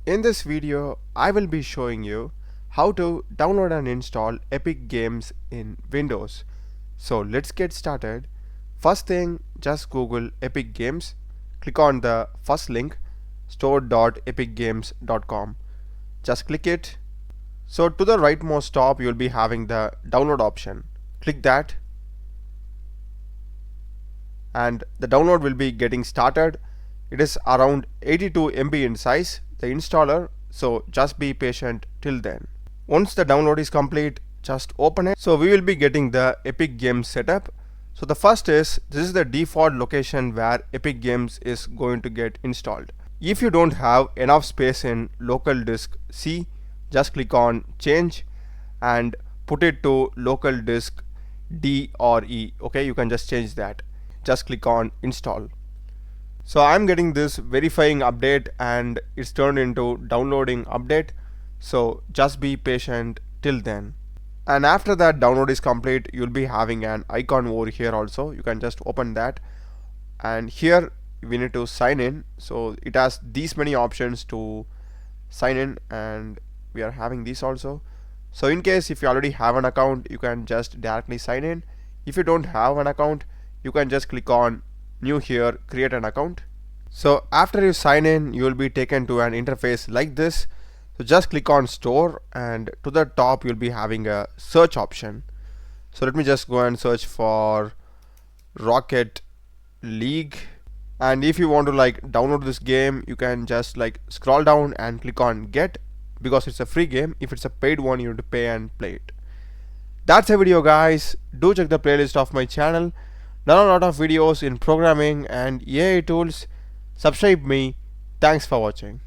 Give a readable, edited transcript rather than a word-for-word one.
In this video, I will be showing you how to download and install Epic Games in Windows. So let's get started. First thing, just Google Epic Games. Click on the first link, store.epicgames.com. Just click it. So to the rightmost top, you'll be having the download option. Click that. And the download will be getting started. It is around 82 MB in size, the installer, so just be patient till then. Once the download is complete, just open it. So we will be getting the Epic Games setup. So the first is, this is the default location where Epic Games is going to get installed. If you don't have enough space in local disk C, just click on change and put it to local disk D or E. Okay, you can just change that. Just click on install. So I'm getting this verifying update and it's turned into downloading update. So just be patient till then. And after that download is complete, you'll be having an icon over here also. You can just open that. And here we need to sign in. So it has these many options to sign in, and we are having these also. So in case if you already have an account, you can just directly sign in. If you don't have an account, you can just click on new here, create an account. So after you sign in, you will be taken to an interface like this. So just click on store, and to the top you'll be having a search option. So let me just go and search for Rocket League. And if you want to download this game, you can just scroll down and click on get, because it's a free game. If it's a paid one, you have to pay and play it. That's a video, guys. Do check the playlist of my channel. Now a lot of videos in programming and AI tools. Subscribe me. Thanks for watching.